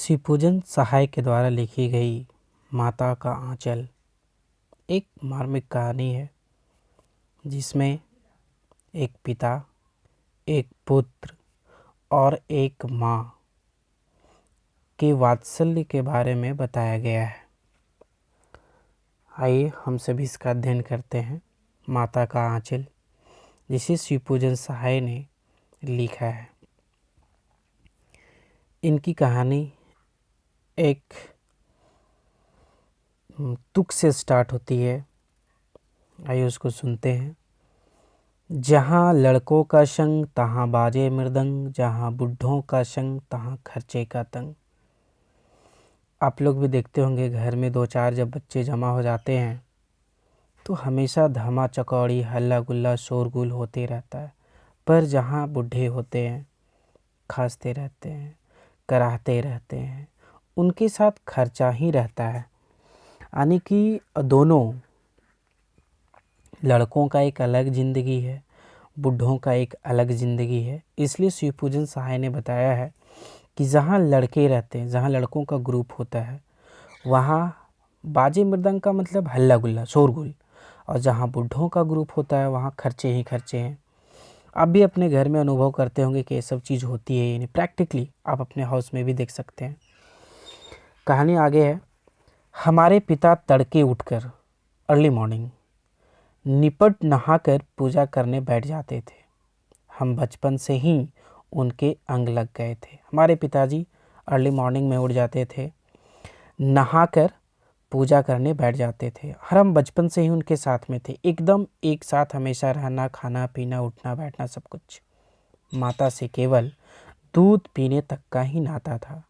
शिवपूजन सहाय के द्वारा लिखी गई माता का आंचल एक मार्मिक कहानी है, जिसमें एक पिता, एक पुत्र और एक माँ के वात्सल्य के बारे में बताया गया है। आइए हम सभी इसका अध्ययन करते हैं। माता का आंचल, जिसे शिवपूजन सहाय ने लिखा है। इनकी कहानी एक तुक से स्टार्ट होती है। आइए उसको सुनते हैं। जहाँ लड़कों का संग तहाँ बाजे मृदंग, जहाँ बुढ़ों का संग तहाँ खर्चे का तंग। आप लोग भी देखते होंगे, घर में 2-4 जब बच्चे जमा हो जाते हैं तो हमेशा धमा चकौड़ी, हल्ला गुल्ला, शोरगुल होते रहता है। पर जहाँ बूढ़े होते हैं, खांसते रहते हैं, कराहते रहते हैं, उनके साथ खर्चा ही रहता है। यानी कि दोनों, लड़कों का एक अलग ज़िंदगी है, बूढ़ों का एक अलग ज़िंदगी है। इसलिए शिवपूजन सहाय ने बताया है कि जहाँ लड़के रहते हैं, जहाँ लड़कों का ग्रुप होता है, वहाँ बाजे मृदंग का मतलब हल्ला गुल्ला, शोरगुल, और जहाँ बूढ़ों का ग्रुप होता है वहाँ खर्चे ही खर्चे हैं। आप भी अपने घर में अनुभव करते होंगे कि ये सब चीज़ होती है, यानी प्रैक्टिकली आप अपने हाउस में भी देख सकते हैं। कहानी आगे है। हमारे पिता तड़के उठकर अर्ली मॉर्निंग निपट नहाकर पूजा करने बैठ जाते थे। हम बचपन से ही उनके अंग लग गए थे। हमारे पिताजी अर्ली मॉर्निंग में उठ जाते थे, नहाकर पूजा करने बैठ जाते थे, और हम बचपन से ही उनके साथ में थे। एकदम एक साथ हमेशा रहना, खाना पीना, उठना बैठना, सब कुछ। माता से केवल दूध पीने तक का ही नाता था।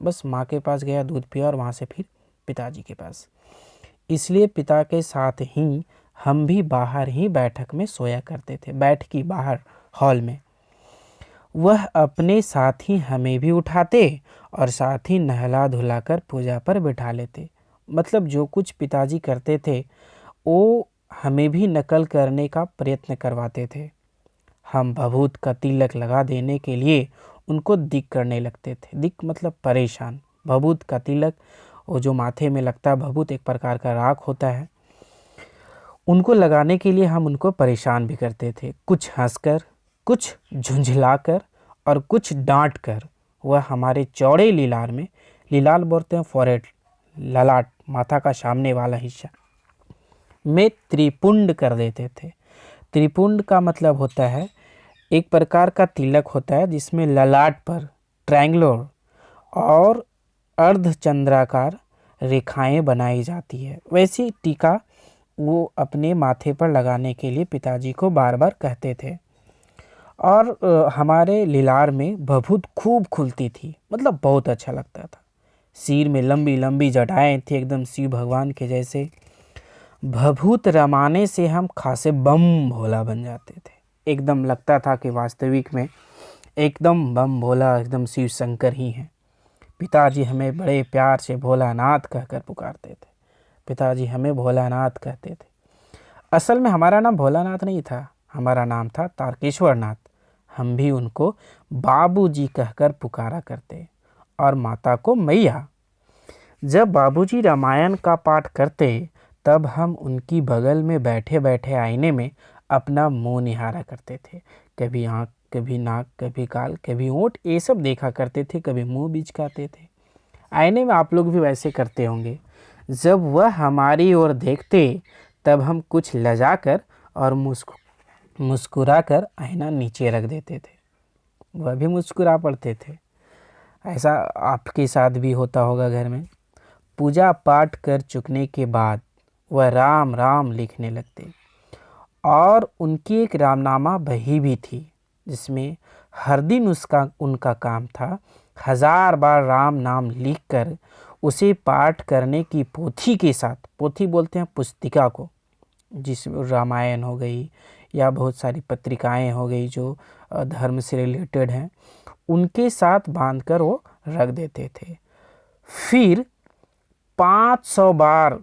बस माँ के पास गया, दूध पिया, और वहाँ से फिर पिताजी के पास। इसलिए पिता के साथ ही हम भी बाहर ही बैठक में सोया करते थे, बैठ की बाहर हॉल में। वह अपने साथ ही हमें भी उठाते और साथ ही नहला धुलाकर पूजा पर बिठा लेते। मतलब जो कुछ पिताजी करते थे वो हमें भी नकल करने का प्रयत्न करवाते थे। हम भभूत का तिलक लगा देने के लिए उनको दिक करने लगते थे। दिक मतलब परेशान। भभूत का तिलक, वो जो माथे में लगता है, भभूत एक प्रकार का राख होता है, उनको लगाने के लिए हम उनको परेशान भी करते थे। कुछ हंसकर, कुछ झुंझलाकर और कुछ डांट कर वह हमारे चौड़े लीलार में, लीलार बोलते हैं फॉरहेड, ललाट, माथा का सामने वाला हिस्सा में त्रिपुंड कर देते थे। त्रिपुंड का मतलब होता है एक प्रकार का तिलक होता है जिसमें ललाट पर ट्रायंगुलर और अर्धचंद्राकार रेखाएं बनाई जाती है। वैसी टीका वो अपने माथे पर लगाने के लिए पिताजी को बार बार कहते थे। और हमारे लीलार में भभूत खूब खुलती थी, मतलब बहुत अच्छा लगता था। सिर में लंबी लंबी जटाएं थी, एकदम शिव भगवान के जैसे। भभूत रमाने से हम खासे बम भोला बन जाते थे। एकदम लगता था कि वास्तविक में एकदम बम भोला, एकदम शिव शंकर ही हैं। पिताजी हमें बड़े प्यार से भोलानाथ कहकर पुकारते थे। पिताजी हमें भोलानाथ कहते थे। असल में हमारा नाम भोलानाथ नहीं था, हमारा नाम था तारकेश्वर नाथ। हम भी उनको बाबूजी कहकर पुकारा करते, और माता को मैया। जब बाबूजी रामायण का पाठ करते तब हम उनकी बगल में बैठे बैठे आईने में अपना मुंह निहारा करते थे। कभी आँख, कभी नाक, कभी गाल, कभी होंठ, ये सब देखा करते थे। कभी मुंह बिचकाते थे। आईने में आप लोग भी वैसे करते होंगे। जब वह हमारी ओर देखते तब हम कुछ लजाकर और मुस्कुराकर आईना नीचे रख देते थे। वह भी मुस्कुरा पड़ते थे। ऐसा आपके साथ भी होता होगा घर में। पूजा पाठ कर चुकने के बाद वह राम राम लिखने लगते, और उनकी एक रामनामा बही भी थी जिसमें हर दिन उनका काम था 1000 बार राम नाम लिखकर उसे पाठ करने की पोथी के साथ, पोथी बोलते हैं पुस्तिका को, जिसमें रामायण हो गई या बहुत सारी पत्रिकाएं हो गई जो धर्म से रिलेटेड हैं, उनके साथ बांधकर वो रख देते थे। फिर 500 बार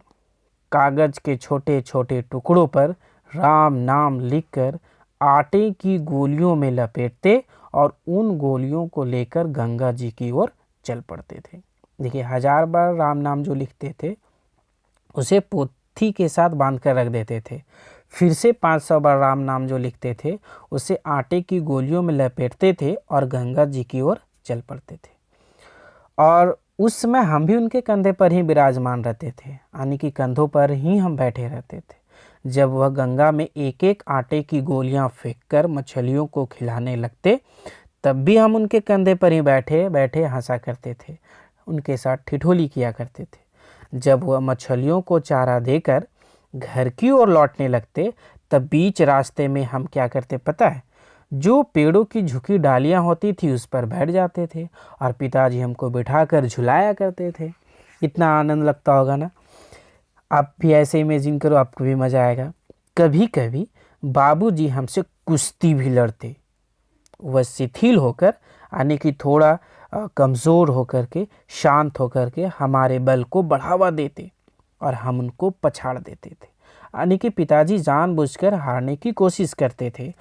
कागज के छोटे छोटे टुकड़ों पर राम नाम लिखकर आटे की गोलियों में लपेटते और उन गोलियों को लेकर गंगा जी की ओर चल पड़ते थे। देखिए, 1000 बार राम नाम जो लिखते थे उसे पोथी के साथ बांध कर रख देते थे। फिर से 500 बार राम नाम जो लिखते थे उसे आटे की गोलियों में लपेटते थे और गंगा जी की ओर चल पड़ते थे। और उस समय हम भी उनके कंधे पर ही विराजमान रहते थे, यानी कि कंधों पर ही हम बैठे रहते थे। जब वह गंगा में एक एक आटे की गोलियां फेंककर मछलियों को खिलाने लगते, तब भी हम उनके कंधे पर ही बैठे बैठे हंसा करते थे, उनके साथ ठिठोली किया करते थे। जब वह मछलियों को चारा देकर घर की ओर लौटने लगते, तब बीच रास्ते में हम क्या करते पता है? जो पेड़ों की झुकी डालियां होती थी उस पर बैठ जाते थे और पिताजी हमको बिठाकर झुलाया करते थे। इतना आनंद लगता होगा ना। आप भी ऐसे इमेजिन करो, आपको भी मज़ा आएगा। कभी कभी बाबूजी हमसे कुश्ती भी लड़ते। वह शिथिल होकर, यानी कि थोड़ा कमज़ोर होकर के, शांत होकर के हमारे बल को बढ़ावा देते और हम उनको पछाड़ देते थे। यानी कि पिताजी जानबूझकर हारने की कोशिश करते थे,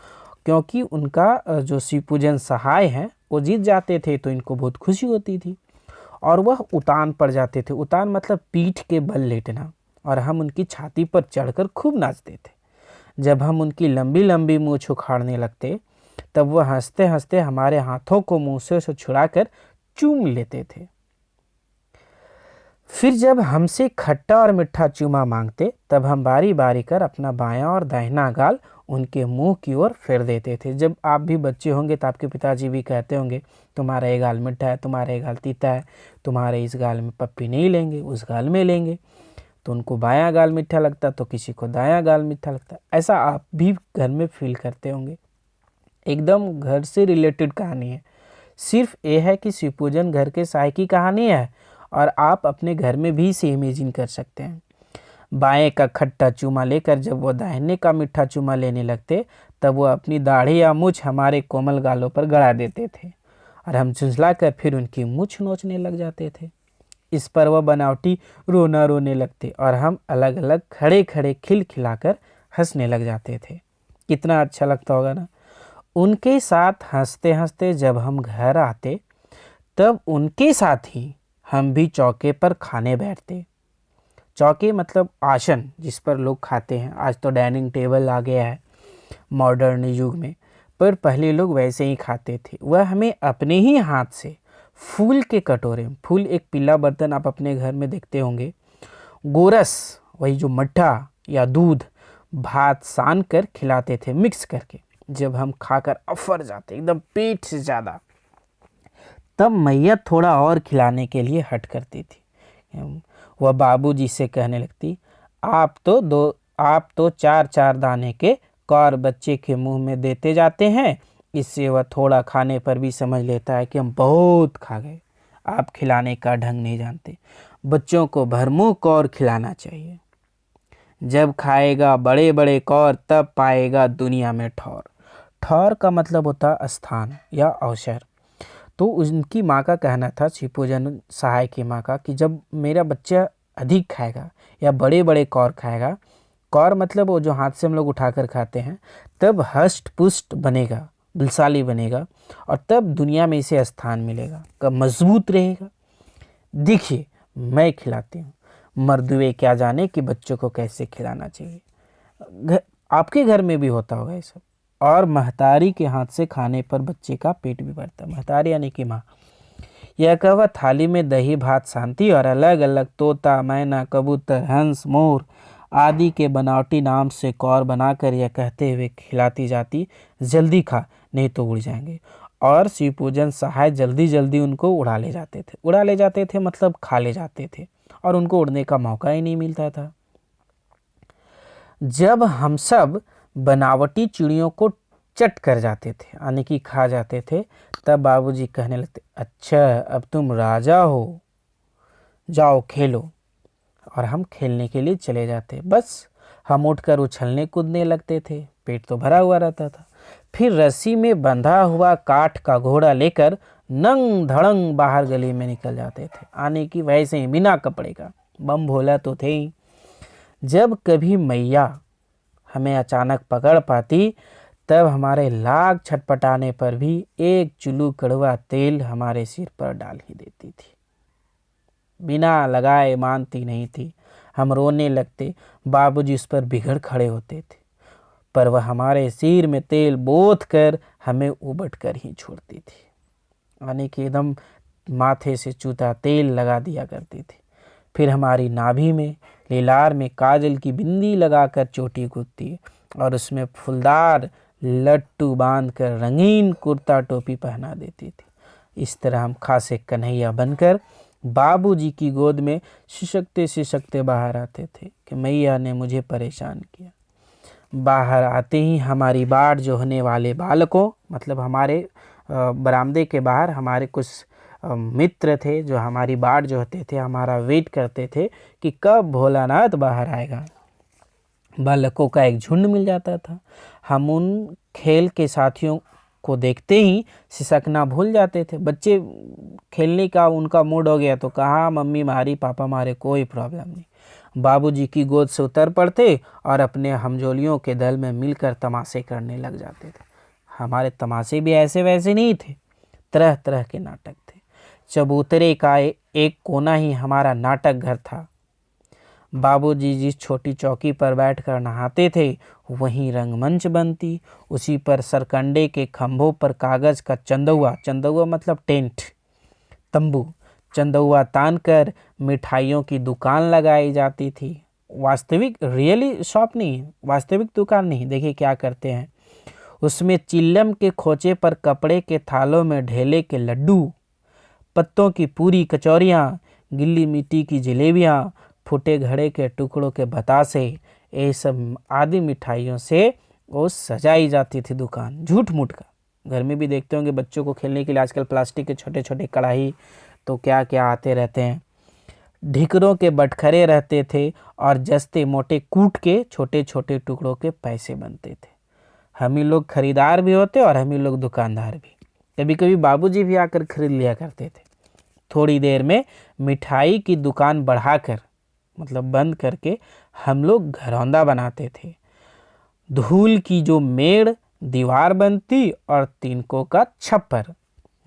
क्योंकि उनका जो शिवपूजन सहाय हैं वो जीत जाते थे तो इनको बहुत खुशी होती थी और वह उतान पर जाते थे। उतान मतलब पीठ के बल लेटना, और हम उनकी छाती पर चढ़कर खूब नाचते थे। जब हम उनकी लंबी लंबी मूँछ उखाड़ने लगते, तब वह हंसते हंसते हमारे हाथों को मुँह से छुड़ाकर चूम लेते थे। फिर जब हमसे खट्टा और मीठा चूमा मांगते, तब हम बारी बारी कर अपना बायां और दाहिना गाल उनके मुंह की ओर फेर देते थे। जब आप भी बच्चे होंगे तो आपके पिताजी भी कहते होंगे, तुम्हारा ये गाल मीठा है, तुम्हारा ये गाल तीता है, तुम्हारे इस गाल में पप्पी नहीं लेंगे, उस गाल में लेंगे। तो उनको बायां गाल मीठा लगता तो किसी को दायां गाल मीठा लगता। ऐसा आप भी घर में फील करते होंगे। एकदम घर से रिलेटेड कहानी है। सिर्फ ये है कि शिवपूजन घर के साय की कहानी है और आप अपने घर में भी इसे इमेजिन कर सकते हैं। बाएं का खट्टा चूमा लेकर जब वो दाहिने का मीठा चूमा लेने लगते, तब वो अपनी दाढ़ी या मूछ हमारे कोमल गालों पर गड़ा देते थे और हम झुंझलाकर फिर उनकी मूछ नोचने लग जाते थे। इस पर वह बनावटी रोना रोने लगते और हम अलग अलग खड़े खड़े खिलखिलाकर हंसने लग जाते थे। कितना अच्छा लगता होगा ना। उनके साथ हंसते हंसते जब हम घर आते, तब उनके साथ ही हम भी चौके पर खाने बैठते। चौके मतलब आसन जिस पर लोग खाते हैं। आज तो डाइनिंग टेबल आ गया है मॉडर्न युग में, पर पहले लोग वैसे ही खाते थे। वह हमें अपने ही हाथ से फूल के कटोरे, फूल एक पीला बर्तन आप अपने घर में देखते होंगे, गोरस वही जो मट्ठा या दूध, भात सान कर खिलाते थे मिक्स करके। जब हम खाकर अफर जाते एकदम पेट से ज़्यादा, तब मैया थोड़ा और खिलाने के लिए हट करती थी। वह बाबूजी से कहने लगती, आप तो 4-4 दाने के कौर बच्चे के मुंह में देते जाते हैं। इससे वह थोड़ा खाने पर भी समझ लेता है कि हम बहुत खा गए। आप खिलाने का ढंग नहीं जानते। बच्चों को भरमुंह कौर खिलाना चाहिए। जब खाएगा बड़े बड़े कौर, तब पाएगा दुनिया में ठौर। ठौर का मतलब होता स्थान या अवसर। तो उनकी माँ का कहना था, शिवपूजन सहाय की माँ का, कि जब मेरा बच्चा अधिक खाएगा या बड़े बड़े कौर खाएगा, कौर मतलब वो जो हाथ से हम लोग उठाकर खाते हैं, तब हष्ट पुष्ट बनेगा, बलशाली बनेगा और तब दुनिया में इसे स्थान मिलेगा, कब मजबूत रहेगा। देखिए, मैं खिलाती हूँ, मर्दुए क्या जाने कि बच्चों को कैसे खिलाना चाहिए। आपके घर में भी होता होगा ये सब। और महतारी के हाथ से खाने पर बच्चे का पेट भी भरता। महतारी यानी कि माँ। यह कह थाली में दही भात शांति और अलग अलग तोता, मैना, कबूतर, हंस, मोर आदि के बनावटी नाम से कौर बनाकर यह कहते हुए खिलाती जाती, जल्दी खा नहीं तो उड़ जाएंगे। और शिवपूजन सहाय जल्दी जल्दी उनको उड़ा ले जाते थे। उड़ा ले जाते थे मतलब खा ले जाते थे और उनको उड़ने का मौका ही नहीं मिलता था। जब हम सब बनावटी चिड़ियों को चट कर जाते थे, यानी कि खा जाते थे, तब बाबूजी कहने लगते, अच्छा अब तुम राजा हो, जाओ खेलो। और हम खेलने के लिए चले जाते। बस हम उठकर उछलने कूदने लगते थे, पेट तो भरा हुआ रहता था। फिर रस्सी में बंधा हुआ काठ का घोड़ा लेकर नंग धड़ंग बाहर गली में निकल जाते थे, आने की वैसे ही बिना कपड़े का। बम भोला तो थे ही। जब कभी मैया हमें अचानक पकड़ पाती तब हमारे लाख छटपटाने पर भी एक चुल्लू कड़वा तेल हमारे सिर पर डाल ही देती थी। बिना लगाए मानती नहीं थी। हम रोने लगते, बाबूजी उस पर बिगड़ खड़े होते थे, पर वह हमारे सिर में तेल बोथ कर हमें उबट कर ही छोड़ती थी। यानी कि एकदम माथे से चूता तेल लगा दिया करती थी। फिर हमारी नाभि में, लीलार में काजल की बिंदी लगाकर चोटी गूंथती और उसमें फूलदार लट्टू बांधकर रंगीन कुर्ता टोपी पहना देती थी। इस तरह हम खासे कन्हैया बनकर बाबूजी की गोद में सिसकते सिसकते बाहर आते थे कि मैया ने मुझे परेशान किया। बाहर आते ही हमारी बाट जोहने वाले बालकों, मतलब हमारे बरामदे के बाहर हमारे कुछ मित्र थे जो हमारी बाट जोहते थे, हमारा वेट करते थे कि कब भोलानाथ बाहर आएगा। बालकों का एक झुंड मिल जाता था। हम उन खेल के साथियों को देखते ही सिसकना भूल जाते थे। बच्चे खेलने का उनका मूड हो गया तो कहा मम्मी मारी पापा मारे, कोई प्रॉब्लम नहीं। बाबूजी की गोद से उतर पड़ते और अपने हमजोलियों के दल में मिलकर तमाशे करने लग जाते थे। हमारे तमाशे भी ऐसे वैसे नहीं थे, तरह तरह के नाटक थे। चबूतरे का एक कोना ही हमारा नाटक घर था। बाबूजी जिस छोटी चौकी पर बैठकर नहाते थे वहीं रंगमंच बनती। उसी पर सरकंडे के खंभों पर कागज का चंदौआ मतलब टेंट, तंबू, चंदौआ तान कर मिठाइयों की दुकान लगाई जाती थी। वास्तविक रियली शॉप नहीं, वास्तविक दुकान नहीं। देखिए क्या करते हैं, उसमें चिल्लम के खोचे पर कपड़े के थालों में ढेले के लड्डू, पत्तों की पूरी कचौरियाँ, गिल्ली मिट्टी की जलेबियाँ, फूटे घड़े के टुकड़ों के बतासे, ये सब आदि मिठाइयों से वो सजाई जाती थी दुकान। झूठ मूठ का। घर में भी देखते होंगे बच्चों को खेलने के लिए आजकल प्लास्टिक के छोटे छोटे कढ़ाई तो क्या क्या आते रहते हैं। ढिकरों के बटखरे रहते थे और जस्ते मोटे कूट के छोटे छोटे टुकड़ों के पैसे बनते थे। हम ही लोग खरीदार भी होते और हम ही लोग दुकानदार भी। कभी कभी बाबूजी भी आकर खरीद लिया करते थे। थोड़ी देर में मिठाई की दुकान बढ़ाकर मतलब बंद करके हम लोग घरौंदा बनाते थे। धूल की जो मेड़ दीवार बनती और तिनकों का छप्पर,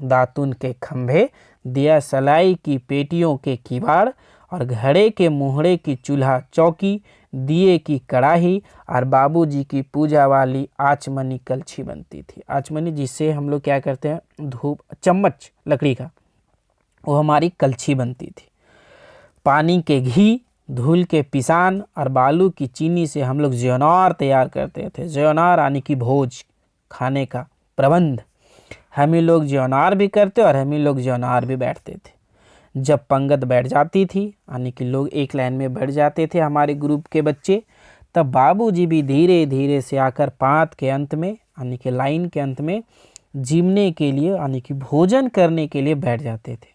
दातुन के खंभे, दिया सलाई की पेटियों के किवाड़ और घड़े के मुहड़े की चूल्हा चौकी, दिए की कड़ाही और बाबूजी की पूजा वाली आचमनी कलछी बनती थी। आचमनी जिससे हम लोग क्या करते हैं, धूप, चम्मच लकड़ी का, वो हमारी कलछी बनती थी। पानी के घी, धूल के पिसान और बालू की चीनी से हम लोग ज्योनार तैयार करते थे। ज्योनार यानी कि भोज, खाने का प्रबंध। हम ही लोग ज्योनार भी करते और हम ही लोग ज्योनार भी बैठते थे। जब पंगत बैठ जाती थी यानी कि लोग एक लाइन में बैठ जाते थे हमारे ग्रुप के बच्चे, तब बाबूजी भी धीरे धीरे से आकर पाँत के अंत में यानी कि लाइन के अंत में जीमने के लिए यानी कि भोजन करने के लिए बैठ जाते थे।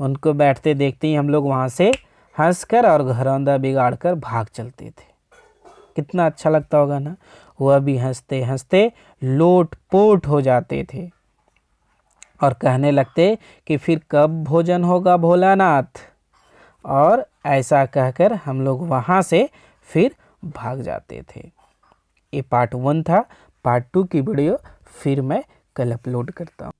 उनको बैठते देखते ही हम लोग वहाँ से हंसकर और घरौंदा बिगाड़ कर भाग चलते थे। कितना अच्छा लगता होगा ना। वह भी हंसते हंसते लोट पोट हो जाते थे और कहने लगते कि फिर कब भोजन होगा भोलानाथ, और ऐसा कहकर हम लोग वहाँ से फिर भाग जाते थे। ये पार्ट 1 था। पार्ट 2 की वीडियो फिर मैं कल अपलोड करता हूँ।